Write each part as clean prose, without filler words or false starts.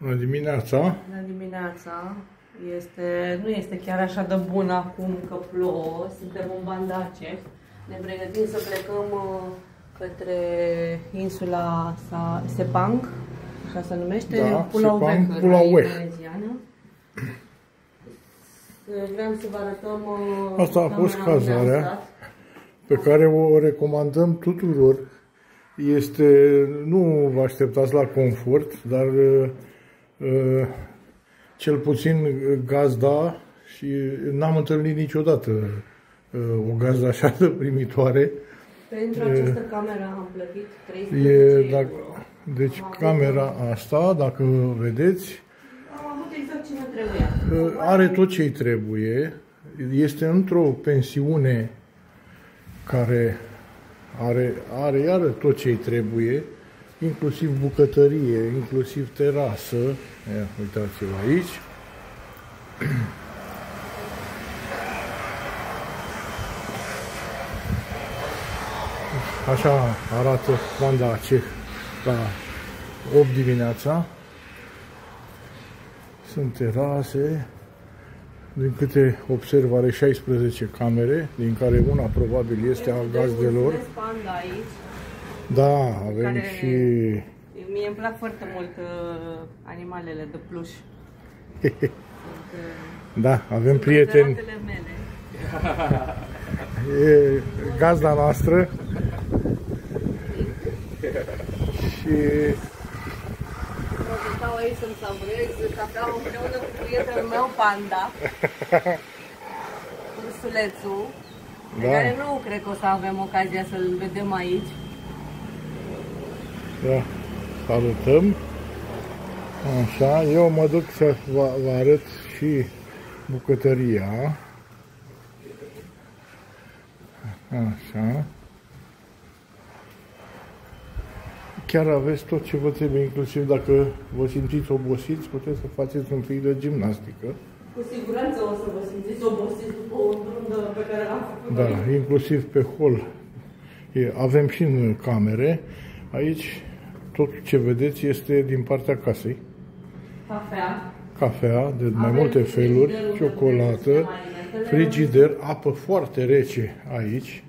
Bună dimineața! Bună dimineața! Nu este chiar așa de bun acum că plouă, suntem în Bandace. Ne pregătim să plecăm către insula Sepang, așa se numește, da, Pulau-Vechăr, indoneziană. Vreau să vă arătăm asta a fost cazarea pe care o recomandăm tuturor. Nu vă așteptați la confort, dar cel puțin gazda, și n-am întâlnit niciodată o gazdă așa de primitoare. Pentru această cameră am plătit 13 euro. Deci camera asta, dacă vedeți, am avut exact ce ne trebuia. Are tot ce-i trebuie. Este într-o pensiune care are iară tot ce-i trebuie, inclusiv bucătărie, inclusiv terasă. Ia, uitați-vă aici. Așa arată Bandace la 8 dimineața. Sunt terase. Din câte observ, are 16 camere, din care una probabil este a gazdelor. Da, avem și... Mie îmi plac foarte mult animalele de pluș. Da, avem prieteni. E gazda noastră. Și... Stau aici să-mi savurez cafeaua împreună cu prietenul meu, Panda, ursulețul, pe care nu cred că o să avem ocazia să-l vedem aici. Da, salutăm. Așa, eu mă duc să vă arăt și bucătăria. Așa. Chiar aveți tot ce vă trebuie, inclusiv dacă vă simțiți obosiți, puteți să faceți un pic de gimnastică. Cu siguranță o să vă simțiți obosiți după un drum pe care l-am făcut. Da, inclusiv pe hol. Avem și în camere. Aici tot ce vedeți este din partea casei. Cafea de mai multe feluri, ciocolată, frigider, apă foarte rece aici,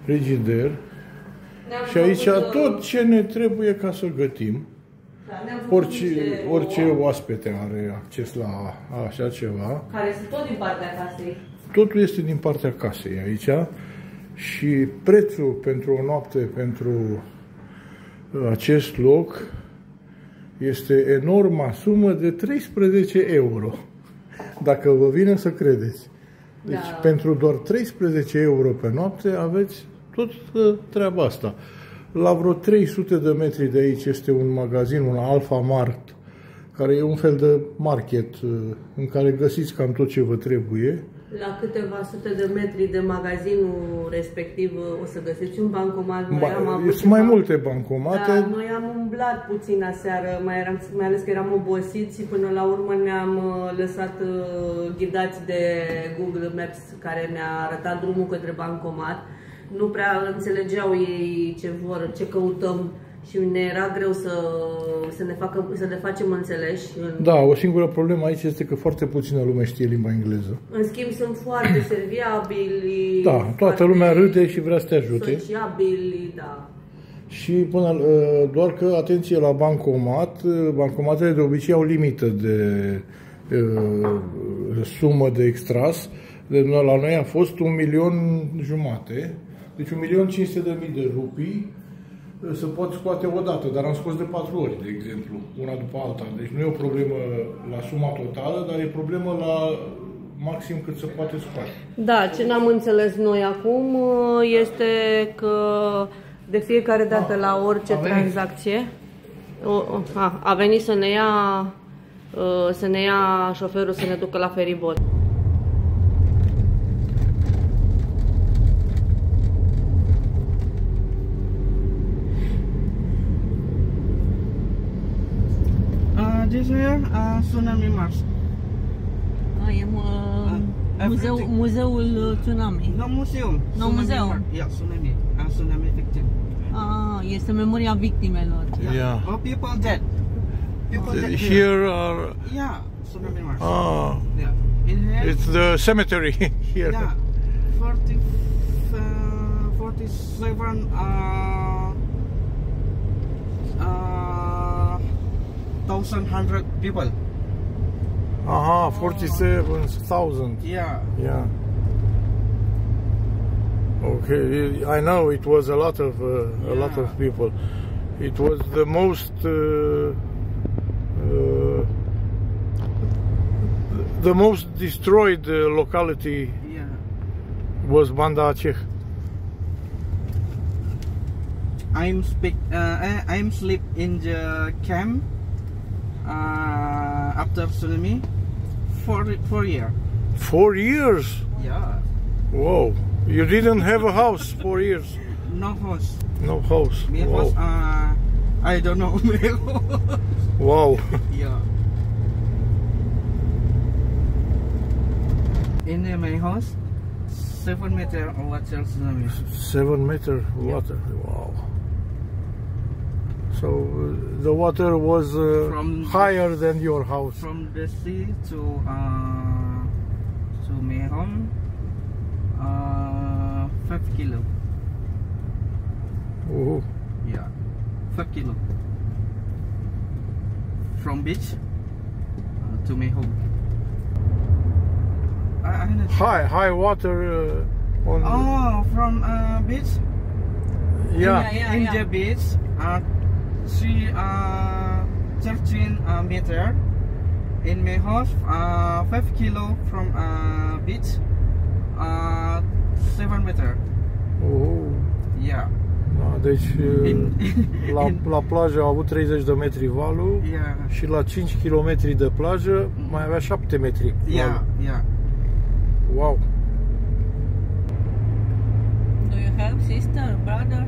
frigider. Și aici tot ce ne trebuie ca să gătim. Orice oaspete are acces la așa ceva. Care sunt tot din partea casei. Totul este din partea casei aici. Și prețul pentru o noapte pentru acest loc este enorma sumă de 13 euro. Dacă vă vine să credeți. Deci pentru doar 13 euro pe noapte aveți tot treaba asta. La vreo 300 de metri de aici este un magazin, un Alfa Mart, care e un fel de market în care găsiți cam tot ce vă trebuie. La câteva sute de metri de magazinul respectiv o să găsiți un bancomat. Sunt mai multe bancomate. Da, noi am umblat puțin aseară, mai ales că eram obosiți și până la urmă ne-am lăsat ghidați de Google Maps, care ne-a arătat drumul către bancomat. Nu prea înțelegeau ei ce căutăm și ne era greu să ne facem înțeleși. Da, o singură problemă aici este că foarte puțină lume știe limba engleză. În schimb sunt foarte serviabili. Da, toată lumea râde și vrea să te ajute. Sociabili, da. Și doar că, atenție la bancomat, bancomatele de obicei au limită de sumă de extras. La noi a fost 1.500.000, deci 1.500.000 de rupii se pot scoate odată, dar am scos de 4 ori, de exemplu, una după alta. Deci nu e o problemă la suma totală, dar e problemă la maxim cât se poate scoate. Da, ce n-am înțeles noi acum este că de fiecare dată la orice tranzacție a venit să ne ia șoferul să ne ducă la feribot. This here, Tsunami Mars. Muzeul Tsunami. No museum. No muzeum. Yeah, tsunami. Tsunami victim. Este memoria victimelor. Yeah. All people dead. People that Here are... Yeah, Tsunami Mars. Ah, Yeah. In here. it's the cemetery here. Yeah. 47 1,100 people. 47,000. Yeah. Yeah. Okay, I know it was a lot of people. It was the most destroyed locality Yeah. was Banda Aceh. I'm sleep in the camp after tsunami for 4 years. 4 years. Yeah. Whoa! You didn't have a house 4 years. No house. No house. My Wow. house, I don't know. Wow. Yeah. In my house, 7 meter water tsunami. 7 meter water. Wow. So the water was From- higher than your house. From the sea to my home, 5 kilo. Oh. Yeah, 5 kilo. From beach to my home. High water on. Oh, from beach. Yeah. In the beach, 13 meter. In my house, 5 kilo from beach, 7 meter. Oh. Yeah. Da, deci la, in- la plajă a avut 30 de metri valul Yeah. și la 5 km de plajă mai avea 7 metri. Yeah. valul. Yeah. Wow. Do you have sister, brother?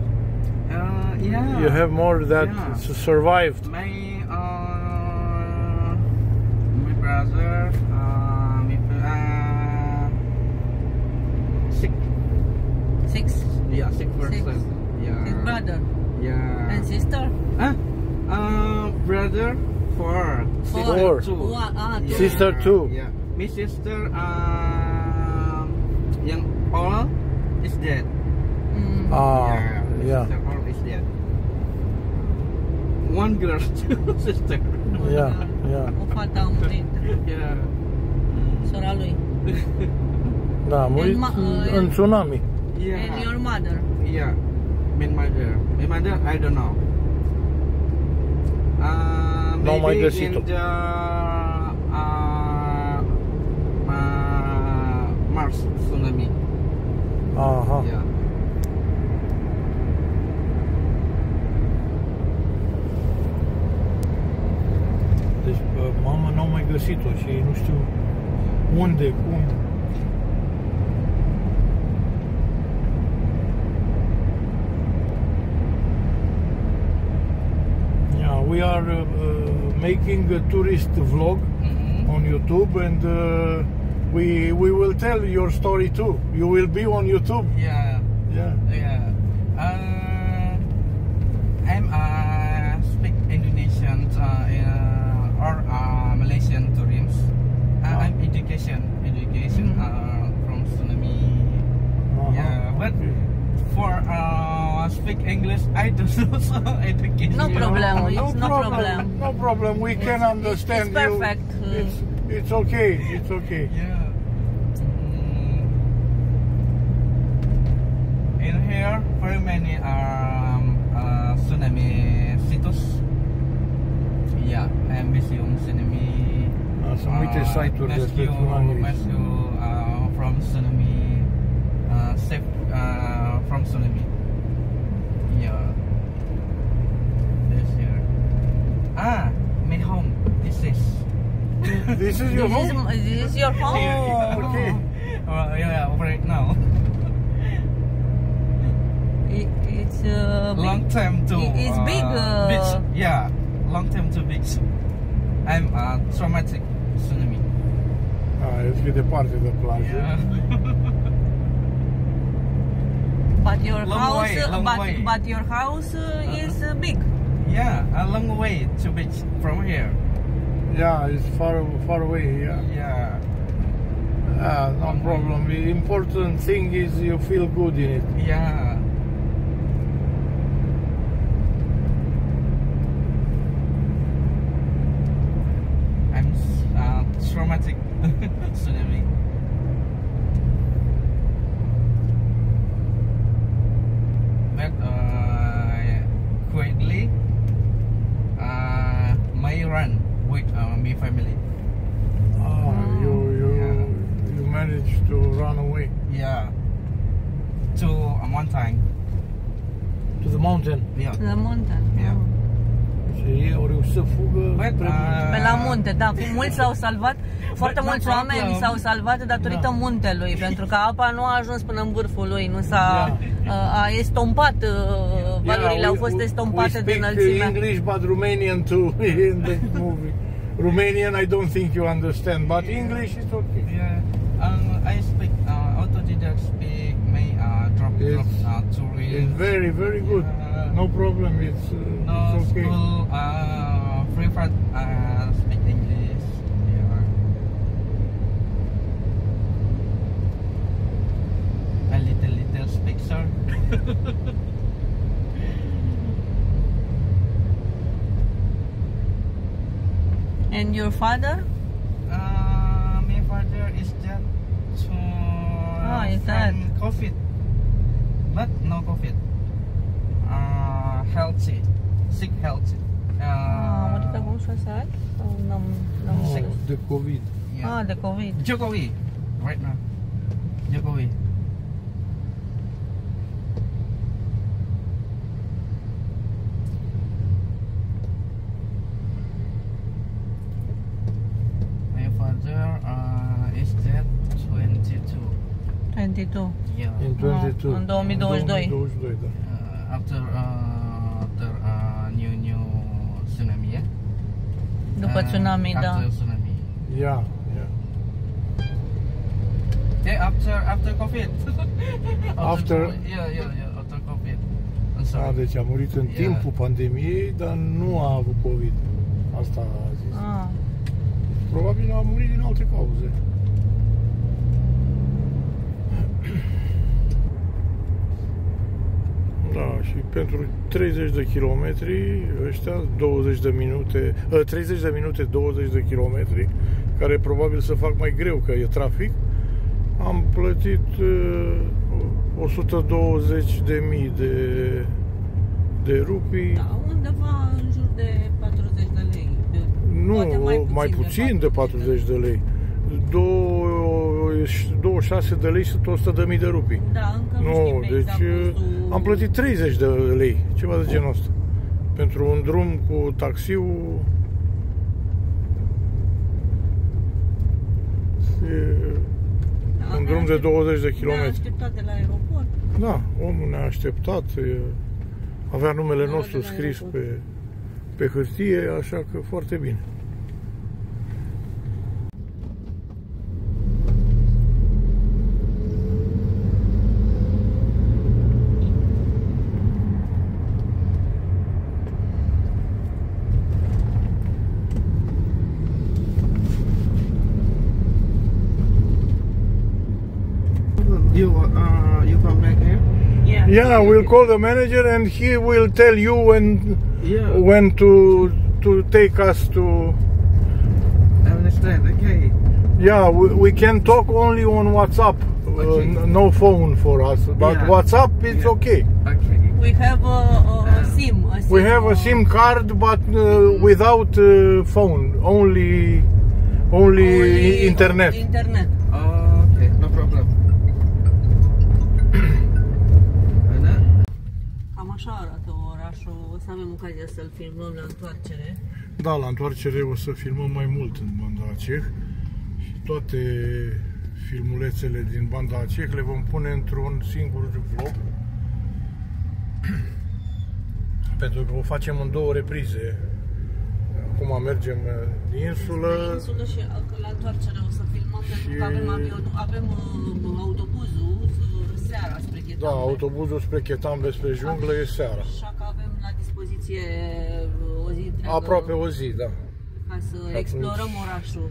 Yeah. You have more that Yeah. survived. My brother, six. 6. Yeah, 6%. Six. Yeah. His brother Yeah. and sister. Brother, 4. Four. Sister, 2. Two. Sister, 2. Yeah. My sister, young Paul is dead. Mm. Ah, My yeah. sister Paul is dead. One girl, sister. Yeah, yeah. O fată a murit, Yeah. sora lui. Da, a murit în tsunami. Yeah. And your mother. Yeah, my mother, I don't know. N-au mai Maybe găsit-o. in the Mars tsunami. Aha. Yeah. Deci mama n-au mai găsit-o și ei nu știu unde, cum. Yeah, we are making a tourist vlog on YouTube, and we will tell your story too. You will be on YouTube. Yeah. Yeah. Yeah. I'm speak Indonesian or Malaysian tourists. I'm education from tsunami. Yeah, but for speak English, I don't know so education. No problem. No It's no problem. No problem. We can understand it's perfect. you. It's okay. It's okay. Yeah. In here, very many tsunami situs. Yeah, and museum tsunami. Sunt multe site-uri despre tsunami. Rescue from tsunami. Safe from tsunami. Yeah. This here. My home. This is. This is your home? This is your home? Yeah. Okay. Yeah, right now. It's Long time to It's big. beach. Yeah, long time to beach. I'm traumatic tsunami. E departe de plajă. Yeah. But your Long house, way, long way. but your house is big. Yeah, a long way to beach from here. Yeah, it's far away. Yeah. No problem. The important thing is you feel good in it. Yeah. I'm traumatic tsunami. But quickly, may run with my family. You managed to run away. Yeah. To a mountain. To the mountain. Yeah. La mountain. Yeah. Și ei au reușit să fugă Pe la munte, da. Mulți s-au salvat, foarte mulți oameni s-au salvat datorită muntelui, pentru că apa nu a ajuns până în vârful lui, nu s-a a estompat, valurile au fost estompate de înălțimea. English, but Romanian too in the movie. Romanian, I don't think you understand, but English is okay. Yeah, I speak autodidact speak drop tourist. It's very, very good. No problem. It's okay. School prefer speak English. Yeah. A little speak, sir. And your father? My father is dead from COVID, but no COVID. Healthy, sick healthy. What did I say? The COVID. Yeah. The COVID. Jokowi, right now. Jokowi. My father is dead 22. 22. Yeah. In 22. În 2022. 2022, da. After new tsunami, yeah. După tsunami, da. After tsunami. Yeah. Yeah, after COVID. After. Yeah, after COVID. Deci a murit în timpul pandemiei, dar nu a avut COVID. Asta a zis. Probabil a murit din alte cauze. Da, și pentru 30 de kilometri, ăștia 20 de minute, 30 de minute, 20 de kilometri, care probabil să fac mai greu că e trafic, am plătit 120.000 de rupii. Da, undeva în jur de 40 de lei. Nu, mai puțin de 40 de lei. 26 de lei sunt 100.000 de rupii. Da, încă nu Nu, știm deci am plătit 30 de lei, ceva de genul ăsta. Pentru un drum cu taxiul. Un drum de 20 de kilometri. Ne-a așteptat de la aeroport. Da, omul ne-a așteptat. Avea numele nostru scris pe hârtie, așa că foarte bine. You come back here? Yeah, we'll call the manager and he will tell you when to take us to. I understand. Okay. Yeah, we can talk only on WhatsApp. No phone for us, but WhatsApp it's okay. Okay. We have a SIM. We have a SIM card, but without phone, only internet. Internet. Okay, no problem. Cam așa arată orașul. O să avem ocazia să-l filmăm la întoarcere. Da, la întoarcere o să filmăm mai mult în Banda Aceh și toate filmulețele din Banda Aceh le vom pune într-un singur vlog. Pentru că o facem în două reprize. Acum mergem din insulă. Și la întoarcere o să filmăm, pentru că avem autobuzul seara spre Chetambe. Da, autobuzul spre Chetambe, spre junglă, e seara. Așa că avem la dispoziție dispoziție o zi întreagă. Aproape o zi, da. Ca să explorăm orașul.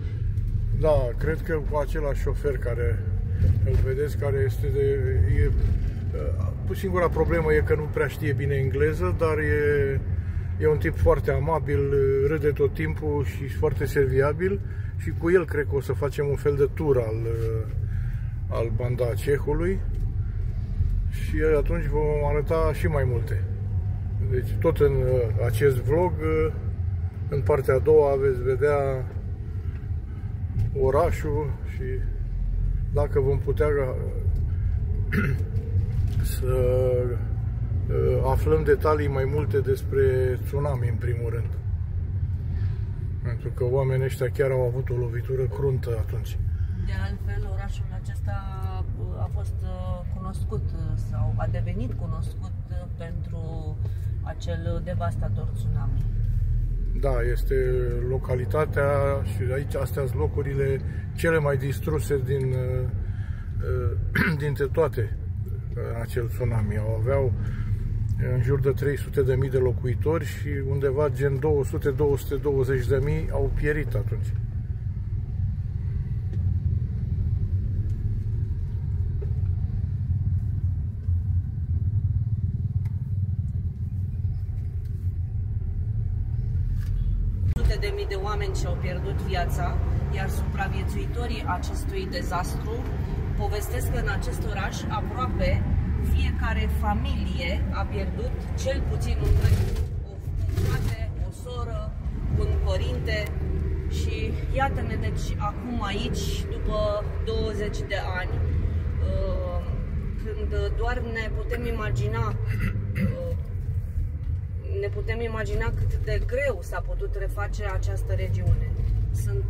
Da, cred că cu același șofer care îl vedeți, care este singura problemă e că nu prea știe bine engleză, dar e un tip foarte amabil, râde tot timpul și foarte serviabil și cu el cred că o să facem un fel de tur al Banda Cehului și atunci vom arăta și mai multe. Deci tot în acest vlog, în partea a doua veți vedea orașul și dacă vom putea să aflăm detalii mai multe despre tsunami în primul rând. Pentru că oamenii ăștia chiar au avut o lovitură cruntă atunci. De altfel, orașul acesta a fost cunoscut sau a devenit cunoscut pentru acel devastator tsunami. Da, este localitatea și aici astea sunt locurile cele mai distruse dintre toate acel tsunami. Aveau în jur de 300.000 de locuitori și undeva gen 200-220.000 au pierit atunci. De mii de oameni și-au pierdut viața, iar supraviețuitorii acestui dezastru povestesc că în acest oraș aproape fiecare familie a pierdut cel puțin un membru, un frate, o soră, un părinte și iată-ne deci acum aici, după 20 de ani, când doar ne putem imagina cât de greu s-a putut reface această regiune. Sunt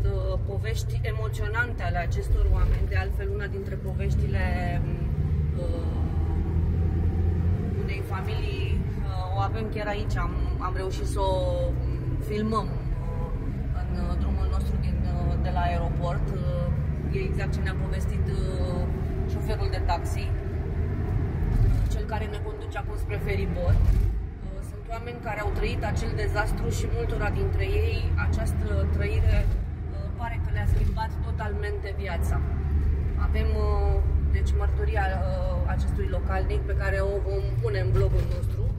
povești emoționante ale acestor oameni, de altfel una dintre poveștile unei familii o avem chiar aici, am reușit să o filmăm în drumul nostru de la aeroport. E exact ce ne-a povestit șoferul de taxi, cel care ne conduce acum spre feribot. Oameni care au trăit acel dezastru și multora dintre ei această trăire pare că le-a schimbat totalmente viața. Avem deci mărturia acestui localnic pe care o vom pune în blogul nostru.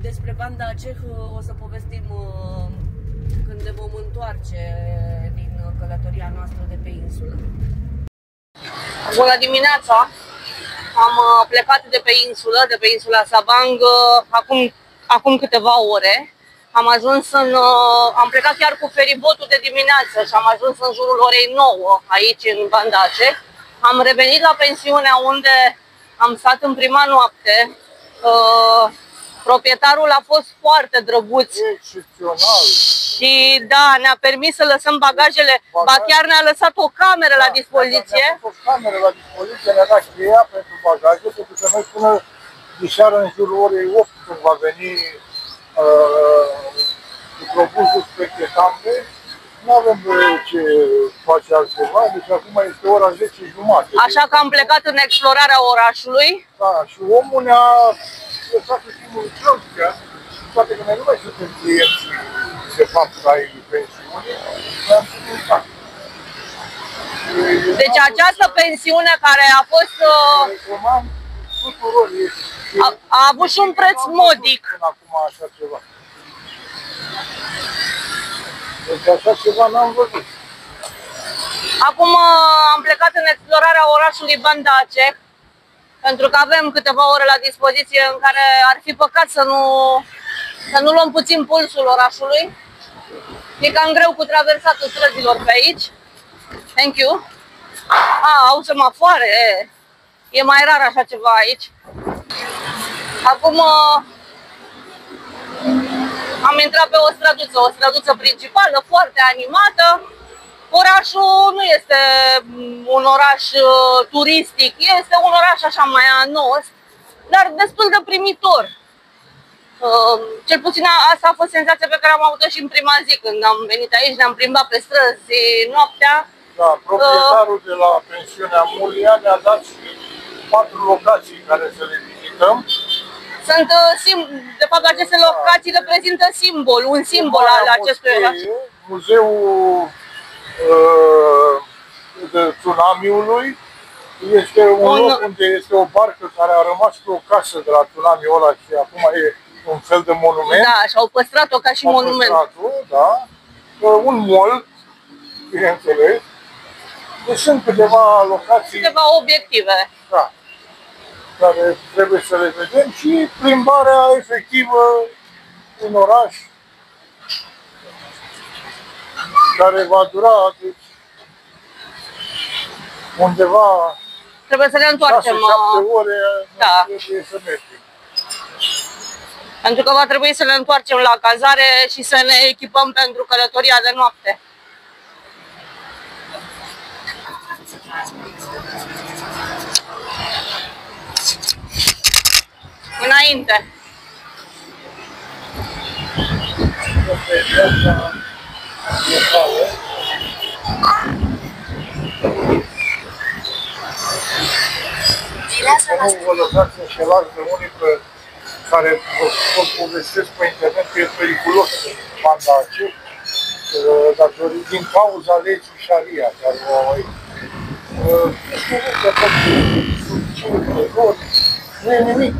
Despre Banda Ceh o să povestim când ne vom întoarce din călătoria noastră de pe insulă. Bună dimineața! Am plecat de pe insula Sabang, acum câteva ore. Am plecat chiar cu feribotul de dimineață și am ajuns în jurul orei 9 aici în Banda Ceh. Am revenit la pensiunea unde am stat în prima noapte. Proprietarul a fost foarte drăguț. Excepțional. Și da, ne-a permis să lăsăm bagajele, ba chiar ne-a lăsat o cameră la dispoziție. Ne-a o cameră la dispoziție, ne-a dat cheia pentru bagaje, pentru că noi până diseară în jurul orei 8 când va veni microbuzul spre Chetambe, nu avem ce face altceva, deci acum este ora 10:30. Așa că am plecat în explorarea orașului. Da, și omul ne-a lăsat ultimul joc, poate că noi nu mai suntem clienți de fapt ai pensiune, ne-am suportat. Deci această pensiune care a fost... a avut și un preț modic. Acum așa ceva. Deci așa ceva n-am văzut. Acum am plecat în explorarea orașului Banda Ceh, pentru că avem câteva ore la dispoziție în care ar fi păcat să nu luăm puțin pulsul orașului. E cam greu cu traversatul străzilor pe aici. Thank you. Au semafoare. E mai rar așa ceva aici. Acum am intrat pe o străduță principală, foarte animată. Orașul nu este un oraș turistic, este un oraș așa mai anos, dar destul de primitor. Cel puțin asta a fost senzația pe care am avut-o și în prima zi când am venit aici, ne-am plimbat pe străzi noaptea. Da, proprietarul de la pensiunea Mulia ne-a dat 4 locații care să le vizităm. Sunt, de fapt, aceste locații reprezintă un simbol al acestui oraș. Muzeul de tsunamiului este un loc unde este o barcă care a rămas pe o casă de la tsunamiul ăla și acum e un fel de monument. Da, și au păstrat-o ca și monument. Da. Un mall, bineînțeles. Deci sunt câteva locații. Câteva obiective. Da. Care trebuie să le vedem și plimbarea efectivă în oraș, care va dura undeva trebuie să ne întoarcem. 6-7 ore, da. Trebuie să mergem. Pentru că va trebui să ne întoarcem la cazare și să ne echipăm pentru călătoria de noapte. Înainte. Nu vă lăsați înșelați de unii care vă povestesc pe internet că e periculos în banda aceea, din cauza legii Sharia, care nu e nimic.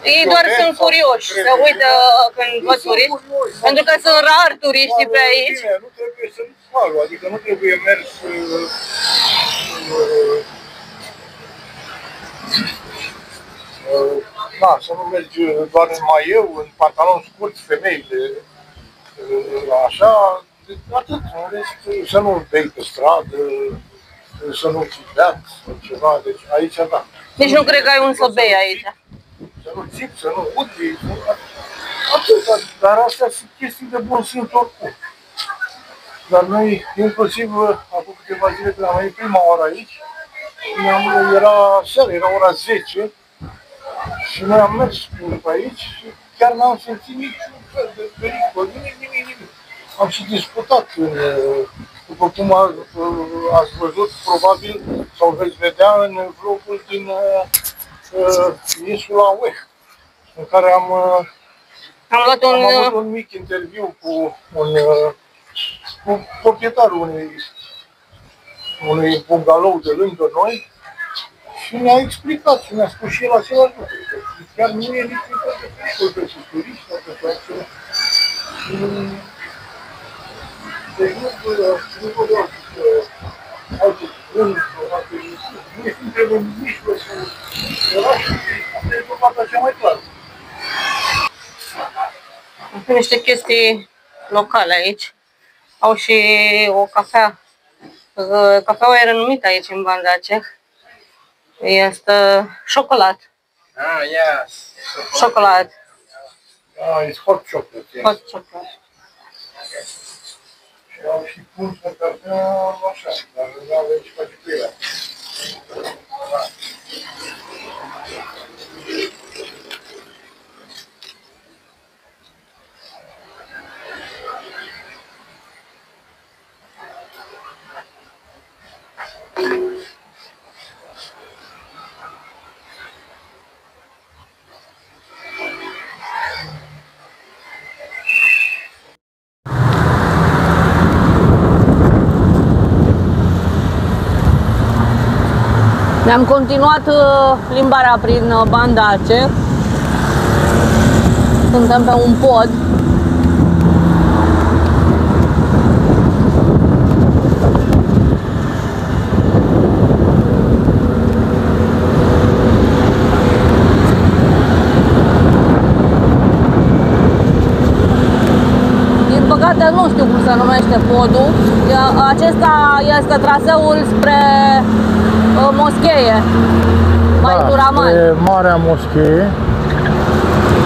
Ei doar sunt curioși, se uită când văd turiști, pentru că sunt rari turiștii pe aici. Bine, nu trebuie să falul, adică nu trebuie mers să nu mergi doar în maieu, în pantaloni scurți, femeile, așa, atât, să nu bei pe stradă, să nu ți beat, ceva, deci aici da. Deci nu cred că ai un să bei aici. Să nu țipi, să nu udri, atât, dar astea sunt chestii de bun simț oricum. Dar noi, inclusiv, acum câteva zile când am venit prima oară aici, era seara, era ora 10, și noi am mers pe aici și chiar n-am simțit niciun fel de pericol, nimic. Am și discutat, după cum ați văzut, probabil, sau veți vedea în vlogul din insula Weh, în care am avut un mic interviu cu proprietarul unui bungalou de lângă noi și ne-a explicat și ne-a spus și el același lucru. Chiar nu e niciun fel de pericol pentru turiști sau pentru acela. Deci nu vreau alte gânduri sau alte lucruri. Noi suntem în mijlocul orașului, asta e partea cea mai clară. Sunt niște chestii locale aici. Au și o cafea. Cafeaua e renumită aici în Banda Aceh. Este șocolat. Ah, yes. Șocolat. It's hot chocolate. Yes. Hot chocolate. Și au și pungi de cafea așa, dar nu avem ce face cu ele. Ne-am continuat plimbarea prin Banda Aceh. Suntem pe un pod. Din păcate nu știu cum se numește podul. Acesta este traseul spre moschee, Baituraman. Da, e Marea Moschee,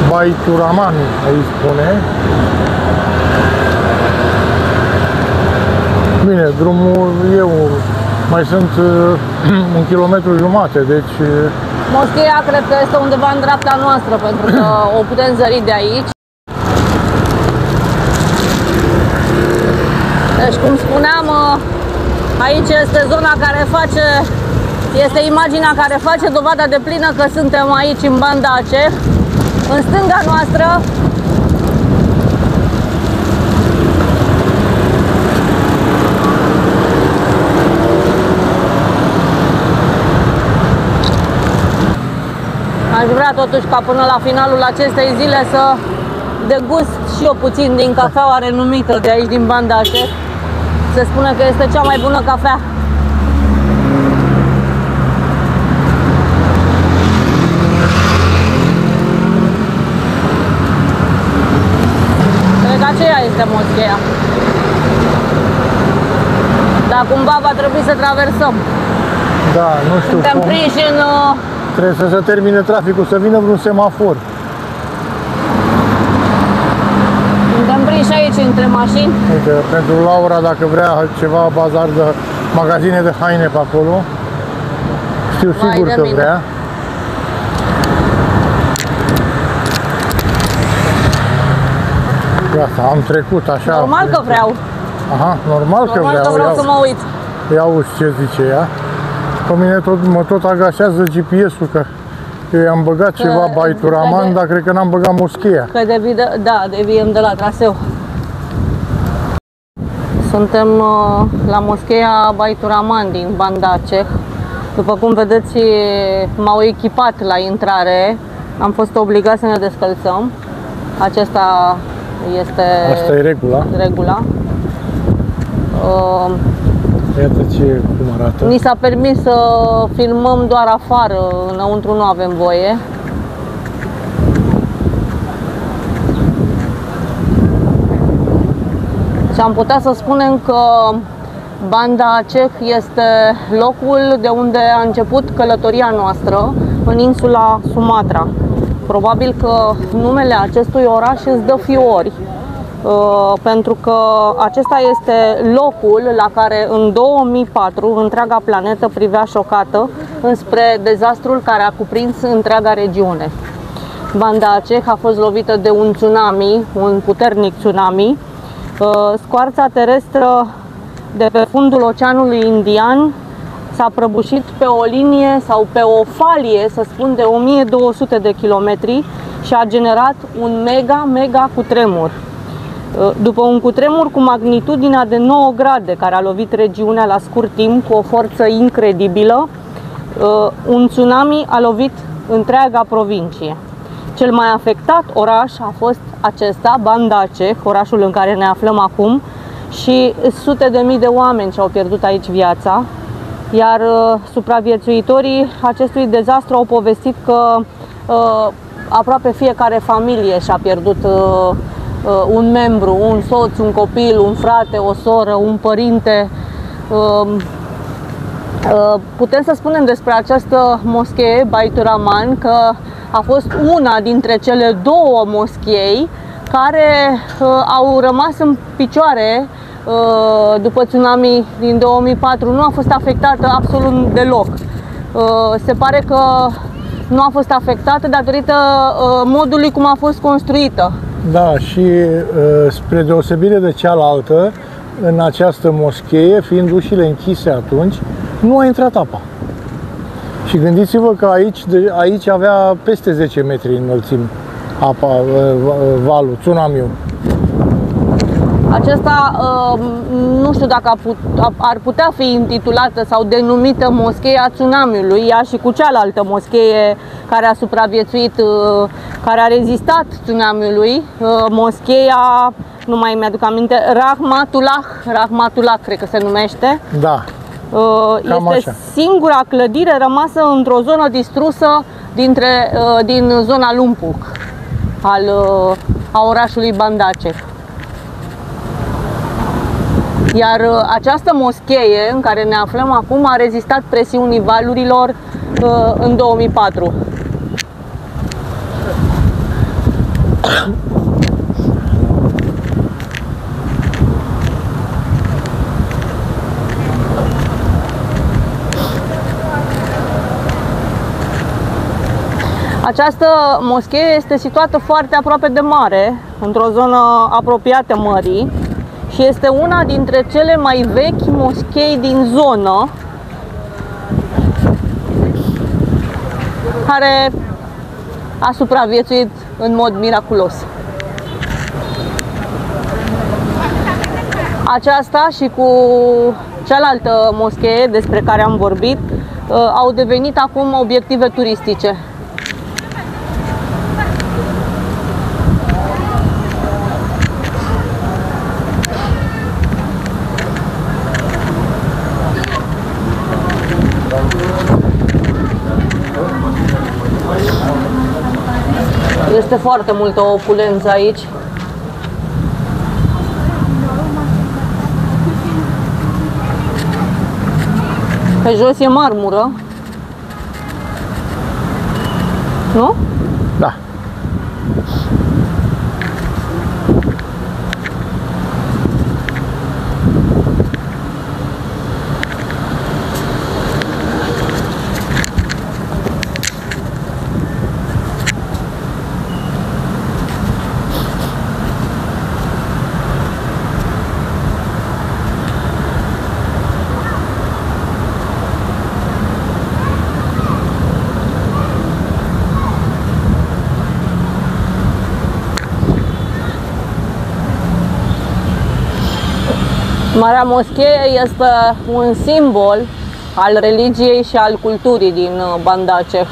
Baituraman, aici spune. Bine, drumul mai sunt 1,5 km, deci... Moscheea cred că este undeva în dreapta noastră, pentru că o putem zări de aici. Deci, cum spuneam, aici este zona care este imaginea care face dovada de plină că suntem aici în Banda Aceh. În stânga noastră aș vrea totuși ca până la finalul acestei zile să degust și eu puțin din cafeaua renumită de aici din Banda Aceh. Se spune că este cea mai bună cafea. Cred că aceea este moscheea. Dar cumva va trebui să traversăm. Da, nu știu Suntem cum. prinși în... Trebuie să se termine traficul, să vină vreun semafor. Suntem prinși aici între mașini. Uite, pentru Laura, dacă vrea ceva bazar de magazine de haine pe acolo, știu sigur că vrea. Gata, am trecut așa. Normal că vreau. Aha, normal că vreau. Că vreau să mă uit. Ia auzi ce zice ea. Pe mine mă tot agașează GPS-ul, că eu i-am băgat ceva Baitur Rahman, dar cred că n-am băgat moscheea. Că deviem de la traseu. Suntem la moscheea Baitur Rahman din Banda Aceh. După cum vedeți, m-au echipat la intrare. Am fost obligat să ne descălțăm. Acesta este Asta e regula. Iată cum arată. Ni s-a permis să filmăm doar afară, înăuntru nu avem voie. Și am putea să spunem că Banda Aceh este locul de unde a început călătoria noastră în insula Sumatra. Probabil că numele acestui oraș îți dă fiori, pentru că acesta este locul la care în 2004 întreaga planetă privea șocată înspre dezastrul care a cuprins întreaga regiune. Banda Aceh a fost lovită de un tsunami, un puternic tsunami. Scoarța terestră de pe fundul Oceanului Indian s-a prăbușit pe o linie sau pe o falie, să spun, de 1200 de kilometri și a generat un mega cutremur. După un cutremur cu magnitudinea de 9 grade care a lovit regiunea la scurt timp cu o forță incredibilă, un tsunami a lovit întreaga provincie. Cel mai afectat oraș a fost acesta, Banda Aceh, orașul în care ne aflăm acum, și sute de mii de oameni și-au pierdut aici viața, iar supraviețuitorii acestui dezastru au povestit că aproape fiecare familie și-a pierdut un membru, un soț, un copil, un frate, o soră, un părinte. Putem să spunem despre această moschee Baitur Rahman că a fost una dintre cele două moschei care au rămas în picioare după tsunami din 2004. Nu a fost afectată absolut deloc. Se pare că nu a fost afectată datorită modului cum a fost construită. Da, și spre deosebire de cealaltă, în această moschee, fiind ușile închise atunci, nu a intrat apa. Și gândiți-vă că aici avea peste 10 metri înălțime apa, valul, tsunamiul. Acesta nu știu dacă ar putea fi intitulată sau denumită moscheea tsunamiului, ea și cu cealaltă moschee care a supraviețuit, care a rezistat tsunamiului, moscheea, nu mai mi-aduc aminte, Rahmatullah, cred că se numește. Da. Este singura clădire rămasă într-o zonă distrusă din zona Lumpuk a orașului Banda Aceh. Iar această moschee în care ne aflăm acum a rezistat presiunii valurilor în 2004. Această moschee este situată foarte aproape de mare, într-o zonă apropiată mării, și este una dintre cele mai vechi moschei din zonă, care a supraviețuit în mod miraculos. Aceasta și cu cealaltă moschee despre care am vorbit au devenit acum obiective turistice. Este foarte multă opulență aici. Pe jos e marmură. Nu? Da. Marea Moschee este un simbol al religiei și al culturii din Banda Aceh.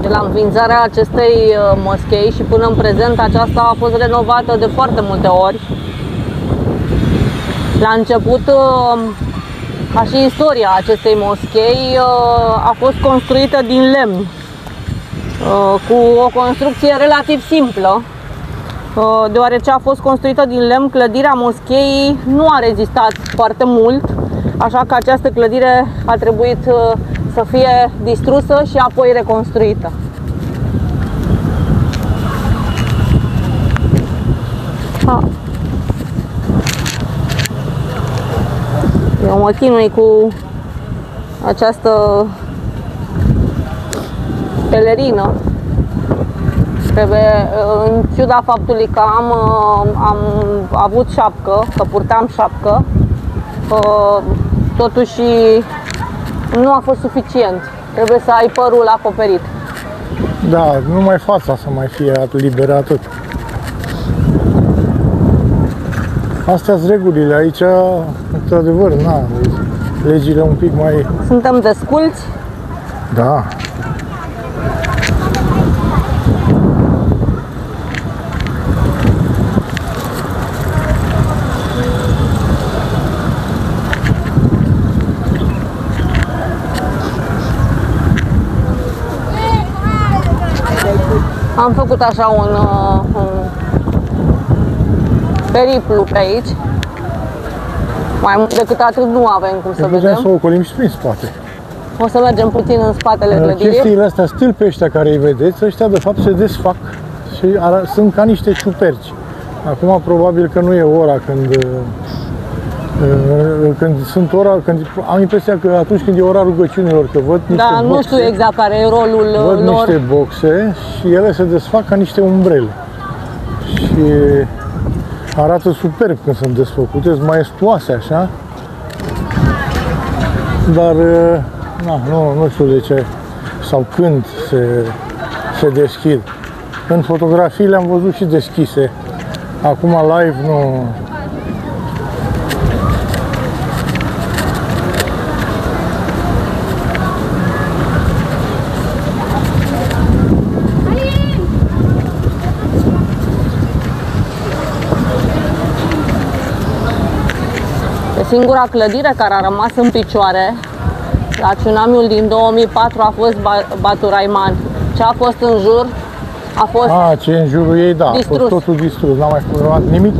La înființarea acestei moschei și până în prezent aceasta a fost renovată de foarte multe ori. La început, ca și istoria acestei moschei, a fost construită din lemn, cu o construcție relativ simplă. Deoarece a fost construită din lemn, clădirea moscheii nu a rezistat foarte mult, așa că această clădire a trebuit să fie distrusă și apoi reconstruită. Eu mă chinui cu această pelerină. Trebuie, în ciuda faptului că am avut șapcă, că purtam șapcă, totuși nu a fost suficient. Trebuie să ai părul acoperit. Da, numai fața să mai fie liberă, atât. Astea sunt regulile aici, într-adevăr, na, legile un pic mai... Suntem desculți? Da. Am făcut așa un periplu pe aici. Mai mult decât atât nu avem cum să vedem. Putem să ocolim și prin spate. O să mergem puțin în spatele clădirii. Chestiile astea, stâlpi ăștia care îi vedeți, ăștia de fapt se desfac și sunt ca niște ciuperci. Acum probabil că nu e ora când sunt ora, am impresia că atunci când e ora rugăciunilor, că văd niște boxe, nu știu exact care e rolul văd lor. Niște boxe și ele se desfac ca niște umbrele. Și arată superb când sunt desfăcute, sunt maestuoase așa. Dar nu știu de ce sau când se deschid. În fotografii le-am văzut și deschise. Acum live nu. Singura clădire care a rămas în picioare la tsunamiul din 2004 a fost Baturaiman. Ce a fost în jur A fost ce e în jurul ei, da, distrus. a fost totul distrus, n-am mai fost nimic.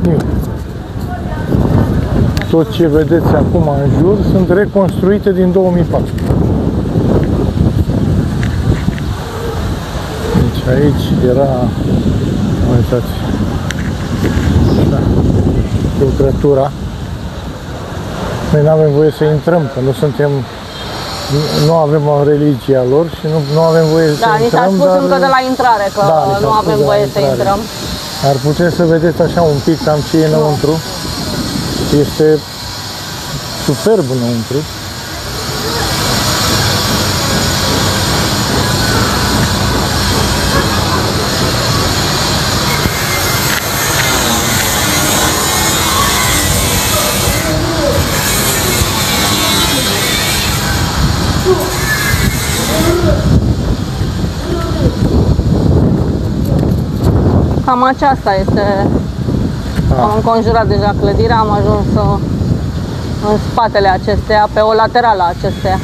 Tot ce vedeți acum în jur sunt reconstruite din 2004. Deci aici era, uitați, da, lucrătura. Noi nu avem voie să intrăm, că nu avem o religia lor și nu avem voie să intrăm. Da, ni s-a spus încă de la intrare că nu avem voie să intrăm. Dar puteți să vedeți așa un pic cam ce e înăuntru. Este superb înăuntru. Cam aceasta este. Am înconjurat deja clădirea, am ajuns în spatele acesteia, pe o laterală a acesteia.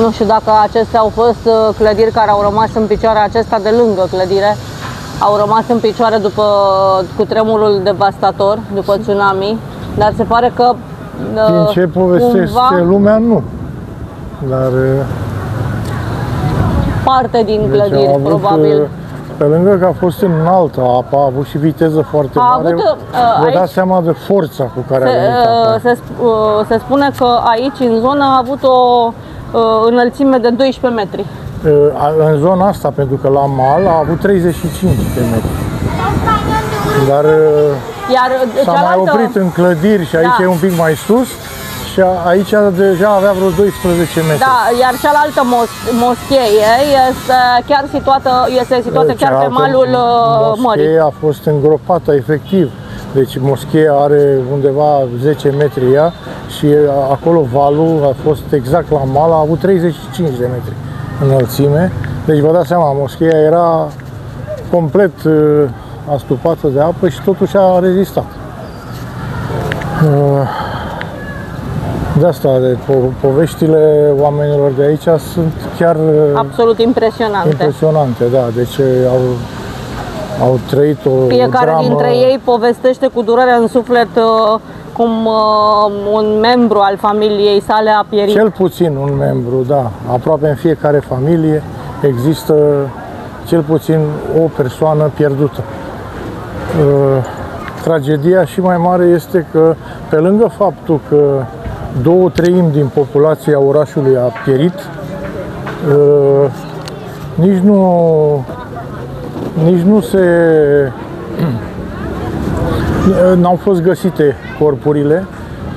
Nu știu dacă acestea au fost clădiri care au rămas în picioare, acesta de lângă clădire au rămas în picioare după cutremurul devastator, după tsunami, dar se pare că din ce povestește lumea, nu. Dar parte din clădiri, probabil. Pe lângă că a fost înaltă apa, a avut și viteză foarte mare, vă dați seama de forța cu care a venit apa. Se spune că aici, în zonă, a avut o înălțime de 12 metri. În zona asta, pentru că la mal a avut 35 de metri. Dar s-a mai oprit în clădiri și aici e un pic mai sus și aici deja avea vreo 12 metri. Da, iar cealaltă moschee este chiar situată chiar pe malul mării. Moscheea a fost îngropată efectiv. Deci moscheea are undeva 10 metri ea și acolo valul a fost exact la mal, a avut 35 de metri înălțime. Deci vă dați seama, moscheea era complet astupată de apă și totuși a rezistat. De asta, poveștile oamenilor de aici sunt chiar absolut impresionante. Impresionante, da. Deci au trăit o Fiecare dramă. Dintre ei povestește cu durere în suflet cum un membru al familiei sale a pierit. Cel puțin un membru, da. Aproape în fiecare familie există cel puțin o persoană pierdută. Tragedia și mai mare este că, pe lângă faptul că 2/3 din populația orașului a pierit, n-au fost găsite corpurile,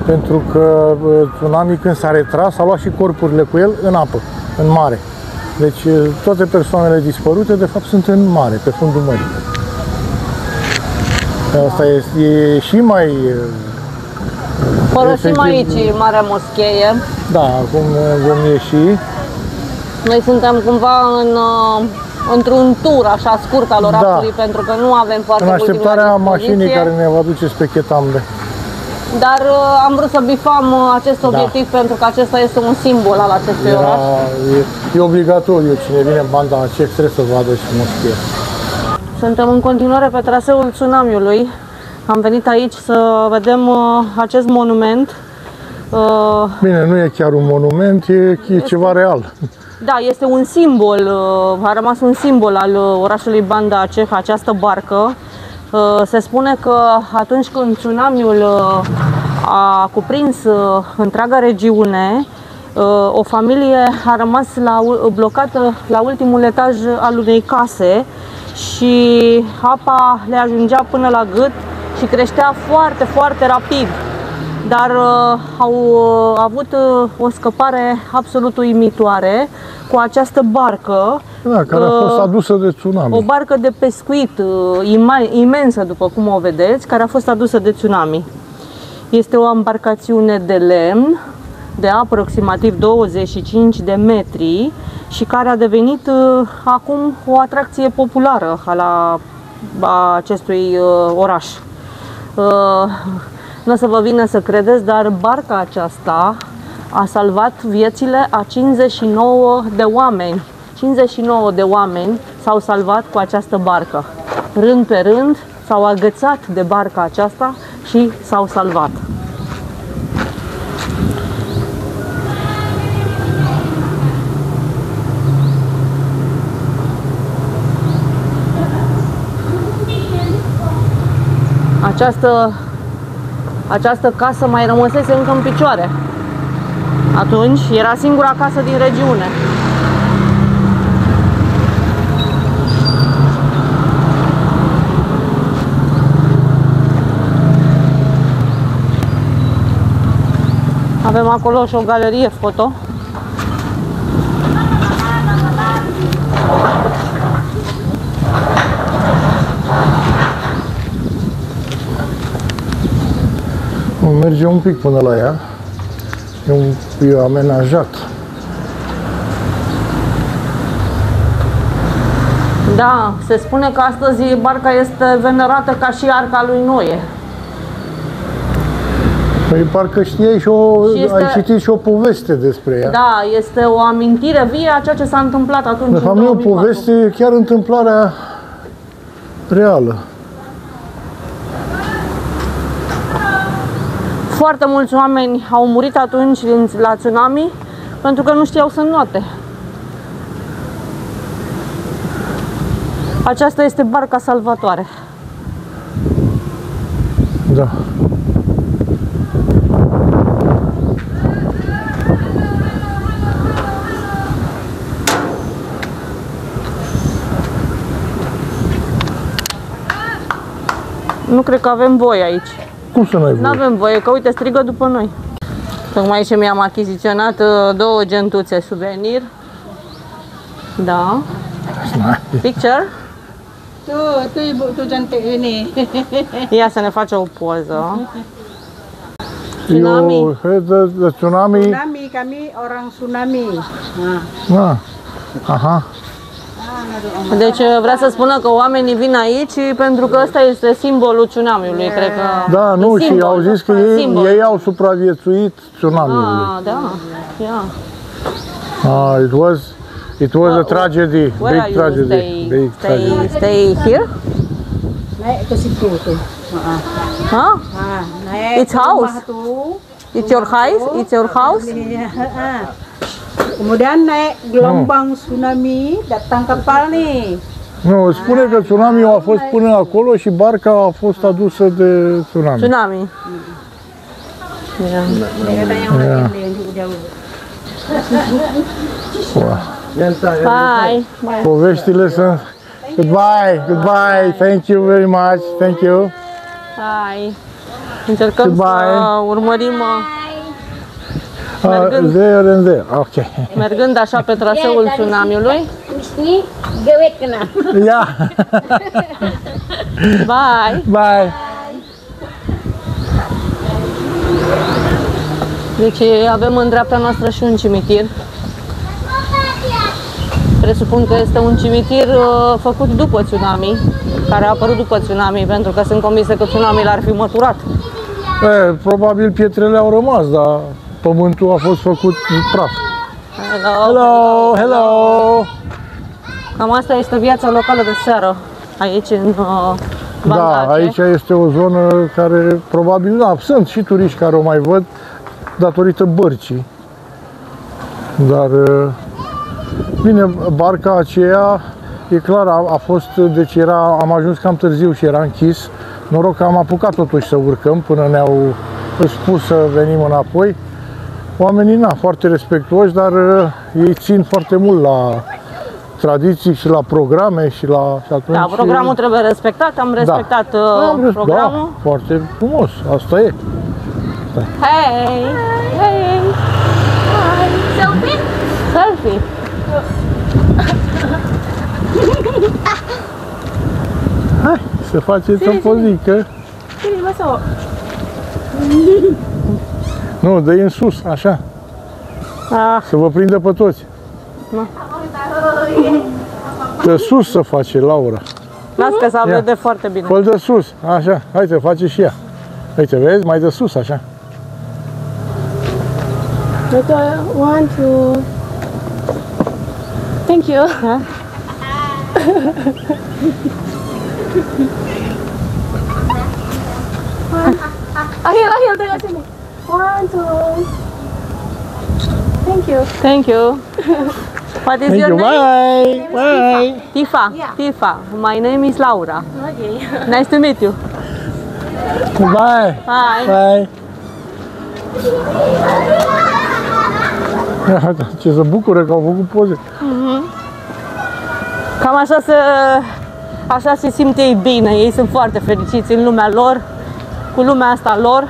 pentru că tsunami, când s-a retras, a luat și corpurile cu el în apă, în mare. Deci toate persoanele dispărute, de fapt, sunt în mare, pe fundul mării. Asta e și mai... Părăsim aici Marea Moschee. Da, acum vom ieși. Noi suntem cumva într-un tur așa scurt al orașului, pentru că nu avem foarte mult timp la dispoziție. În așteptarea mașinii care ne va duce spre Chetambe. Dar am vrut să bifam acest obiectiv pentru că acesta este un simbol al acestui oraș. E obligatoriu, cine vine în banda aceea trebuie să vadă și moschea. Suntem în continuare pe traseul tsunamiului. Am venit aici să vedem acest monument. Bine, nu e chiar un monument, e ceva real. Da, este un simbol, a rămas un simbol al orașului Banda Aceh, această barcă. Se spune că atunci când tsunamiul a cuprins întreaga regiune, o familie a rămas blocată la ultimul etaj al unei case și apa le ajungea până la gât și creștea foarte, foarte rapid. Dar au avut o scăpare absolut uimitoare cu această barcă. Da, care a fost adusă de tsunami. O barcă de pescuit imensă, după cum o vedeți, care a fost adusă de tsunami. Este o embarcațiune de lemn de aproximativ 25 de metri și care a devenit acum o atracție populară a acestui oraș. nu o să vă vină să credeți, dar barca aceasta a salvat viețile a 59 de oameni. 59 de oameni s-au salvat cu această barcă. Rând pe rând s-au agățat de barca aceasta și s-au salvat. Această casă mai rămăsese încă în picioare. Atunci era singura casă din regiune. Avem acolo și o galerie foto. Merge un pic până la ea. E amenajat. Da, se spune că astăzi barca este venerată ca și arca lui Noe. Păi parcă știai și ai citit și o poveste despre ea. Da, este o amintire vie a ceea ce s-a întâmplat atunci. De fapt, nu e o poveste, e chiar întâmplarea reală. Foarte mulți oameni au murit atunci la tsunami pentru că nu știau să înnoate. Aceasta este barca salvatoare. Da. Nu cred că avem voie aici. Cum să n-ai voie? Nu avem voie, că uite, strigă după noi. Tocmai ce mi-am achiziționat două gentuțe suvenir. Da. Picture? Tu cantik ini. Ia să ne face o poză. Tsunami. You heard the tsunami? Tsunami, kami orang tsunami. Da. Aha. Deci vrea să spună că oamenii vin aici pentru că ăsta este simbolul tsunamiului, cred că. Da, nu, și simbol, au zis că ei au supraviețuit tsunamiului. Ah, da. Yeah. It was a tragedy, Where are big you tragedy, big tragedy. Stay here? Naik ke situ tuh. Huh? Naik It's ke house. rumah tuh. It's your house? It's your house? Kemudian naik gelombang tsunami, datang kapal nih. Nu, spune că tsunamiul a fost până acolo și barca a fost adusă de tsunami. Tsunami. Bye. Poveștile sunt... Goodbye, thank you very much, thank you. Bye. Încercăm să urmărim mergând, there and there, ok. Mergând așa pe traseul tsunamiului. Yeah. Bye. Bye. Deci avem în dreapta noastră și un cimitir. Presupun că este un cimitir făcut după tsunami, care a apărut după tsunami, pentru că sunt convinsă că tsunami l-ar fi măturat. Probabil pietrele au rămas, dar pământul a fost făcut praf. Hello. Cam asta este viața locală de seară aici în Bangladesh. Da, aici este o zonă care probabil, da, sunt și turiști care o mai văd datorită bărcii. Dar bine, barca aceea, e clar, a fost, deci am ajuns cam târziu și era închis. Noroc că am apucat totuși să urcăm până ne-au spus să venim înapoi. Oamenii, foarte respectuoși, dar ei țin foarte mult la tradiții și la programe și atunci... Da, programul trebuie respectat, am respectat programul. Da, foarte frumos, asta e. Da. Hey! Selfie! Hai, să faceți o pozică. Nu, dă-i în sus, așa. Să vă prindă pe toți. De sus să face, Laura. Las că să vede foarte bine. Fă-l de sus, așa. Hai să face și ea. Uite, vezi? Mai de sus, așa. Want to... Thank you. Ahil, tengok sini. 1, 2. Thank you. Thank you. What is Thank your you. name? Bye. Bye. Tifa. Yeah. Tifa. My name is Laura. Okay. Nice to meet you. Bye. Bye. Bye. Ce se bucură că au făcut poze. Cam așa se simt ei bine. Ei sunt foarte fericiți în lumea lor, cu lumea asta lor.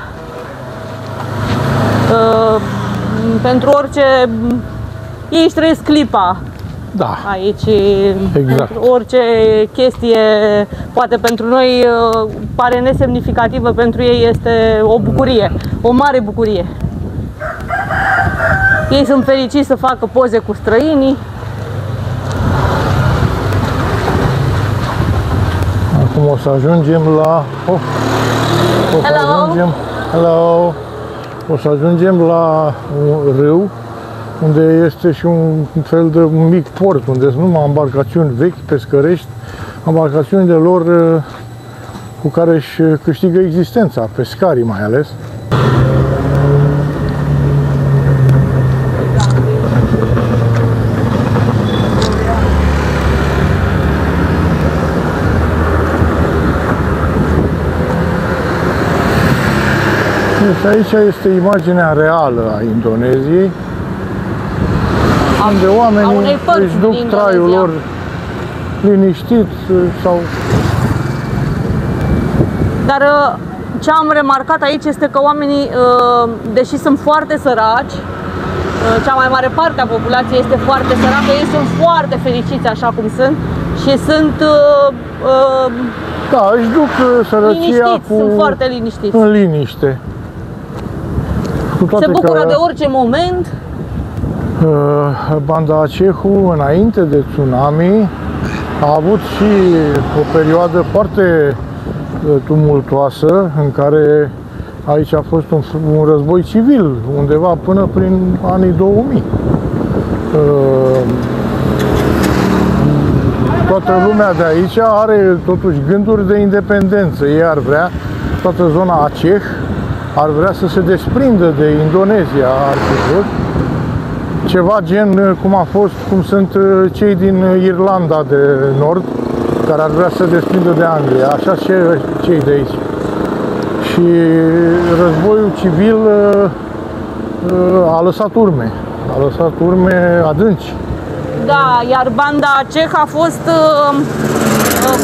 Pentru orice... Ei își trăiesc clipa Da. aici. Exact. Pentru orice chestie, poate pentru noi pare nesemnificativă, pentru ei este o bucurie, o mare bucurie. Ei sunt fericiți să facă poze cu străinii. Acum o să ajungem la... Hello! O să ajungem la un râu unde este și un fel de mic port, unde sunt numai embarcațiuni vechi, pescărești, embarcațiunile lor cu care își câștigă existența, pescarii mai ales. Deci aici este imaginea reală a Indoneziei, unde oamenii își duc traiul lor liniștit sau... Dar ce am remarcat aici este că oamenii, deși sunt foarte săraci, cea mai mare parte a populației este foarte săracă, ei sunt foarte fericiți așa cum sunt și sunt Da, își duc sărăcia sunt foarte liniștiți. în liniște. Se bucură de orice moment. Banda Acehu, înainte de tsunami, a avut și o perioadă foarte tumultoasă în care aici a fost un război civil, undeva până prin anii 2000. Toată lumea de aici are totuși gânduri de independență. Ei ar vrea, toată zona Aceh, ar vrea să se desprindă de Indonezia, ar fi fost. Ceva gen cum sunt cei din Irlanda de Nord, care ar vrea să se desprindă de Anglia, așa și cei de aici. Și războiul civil a lăsat urme adânci. Da, iar Banda Aceh a fost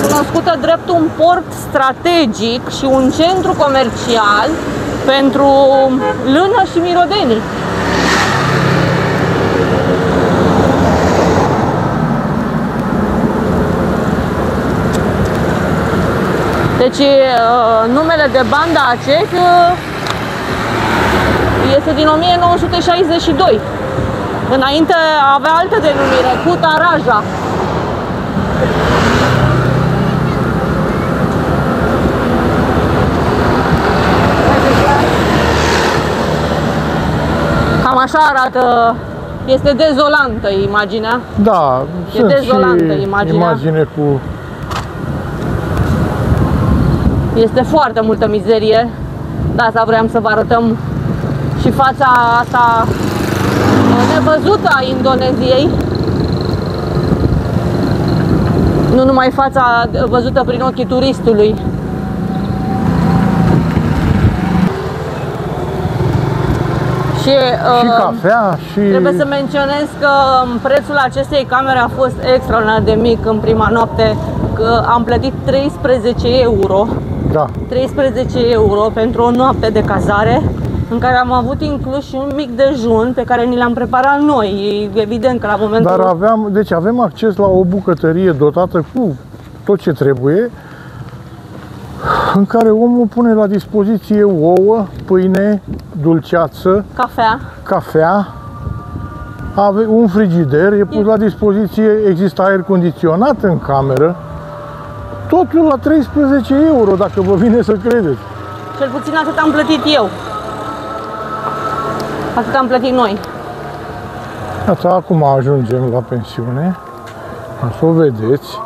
cunoscută drept un port strategic și un centru comercial pentru lână și mirodenii. Deci numele de Banda Aceh este din 1962. Înainte avea altă denumire, Kuta Raja. Cam așa arată, este dezolantă imaginea. Da, e dezolantă imaginea. Imagine cu... Este foarte multă mizerie, de asta vreau să vă arătăm și fața asta nevăzută a Indoneziei. Nu numai fața văzută prin ochii turistului. Și cafea și... Trebuie să menționez că prețul acestei camere a fost extraordinar de mic în prima noapte, că am plătit 13 euro. Da. 13 euro pentru o noapte de cazare, în care am avut inclus și un mic dejun pe care ni l-am preparat noi. Evident că la momentul... Dar avem acces la o bucătărie dotată cu tot ce trebuie, în care omul pune la dispoziție ouă, pâine, dulceață, cafea, un frigider, e pus la dispoziție, există aer condiționat în cameră, totul la 13 euro, dacă vă vine să credeți. Cel puțin atât am plătit eu. Atât am plătit noi. Iată, acum ajungem la pensiune. O să o vedeți.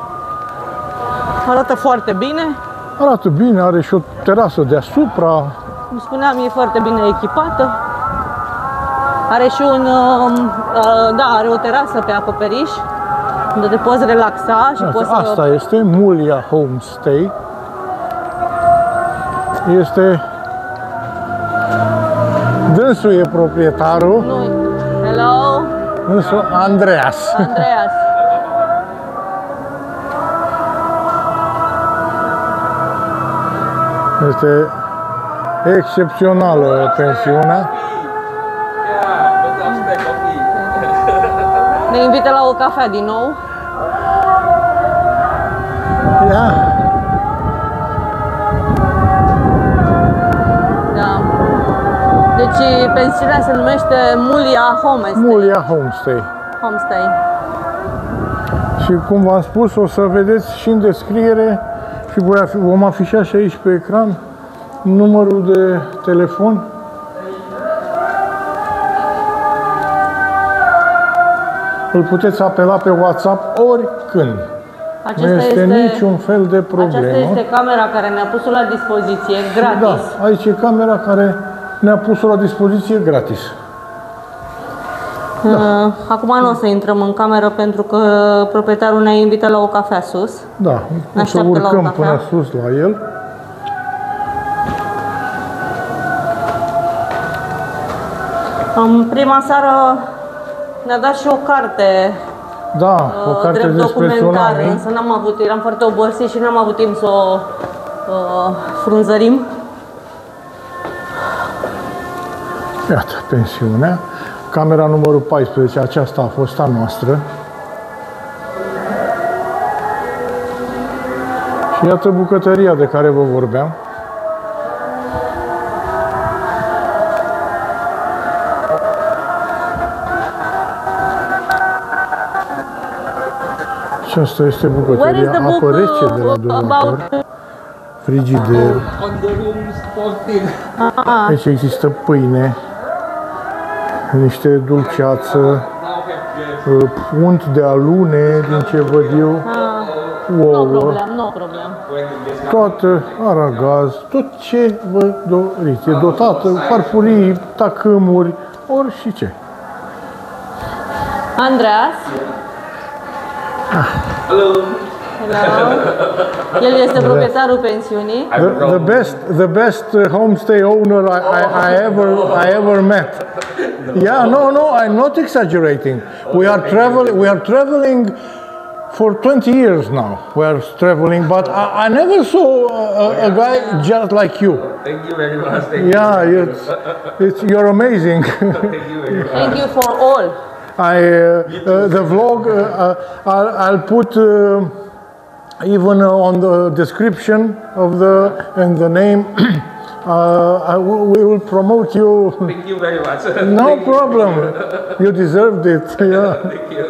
Arată foarte bine. Arată bine, are și o terasă deasupra. Cum spuneam, e foarte bine echipată. Are și un, are o terasă pe acoperiș, unde te poți relaxa și poți Asta este Mulia Homestay. Este... Dânsul e proprietarul. Nu. Hello. Dânsul Andreas. Andreas. Este excepțională pensiunea. Ne invită la o cafea din nou. Da. Da. Deci pensiunea se numește Mulia Homestay. Mulia Homestay. Homestay. Și cum v-am spus, o să vedeți și în descriere și vom afișa și aici pe ecran numărul de telefon. Îl puteți apela pe WhatsApp oricând. Nu este niciun fel de problemă. Aceasta este camera care ne-a pus-o la dispoziție gratis. Da, aici e camera care ne-a pus-o la dispoziție gratis. Da. Acum nu o să intrăm în cameră pentru că proprietarul ne-a invitat la o cafea sus. Da, o să urcăm până sus la el. În prima seară ne-a dat și o carte. Da, o carte despre tsunami. Însă n-am avut, eram foarte obosit și n-am avut timp să o frunzărim. Iată, pensiunea. Camera numărul 14, aceasta a fost a noastră. Și iată bucătăria de care vă vorbeam. Și asta este bucătăria, apă rece de la dormitor, frigider. Aici există pâine, niște dulceață, unt de alune, din ce văd eu, ouă, nu problem. toată, aragaz, tot ce vă doriți. E dotată, farfurii, tacâmuri, orice ce. Andreas. Hello. Hello. El este proprietarul pensiunii. The best homestay owner I ever met. Yeah, no, I'm not exaggerating. We are traveling for 20 years now. We are traveling, but I never saw a guy just like you. Thank you very much. Yeah, you're amazing. Thank you very much. Thank you for all. The vlog, I'll put even on the description of the name. We will promote you. Thank you very much. No problem. You deserved it. Yeah. Thank you.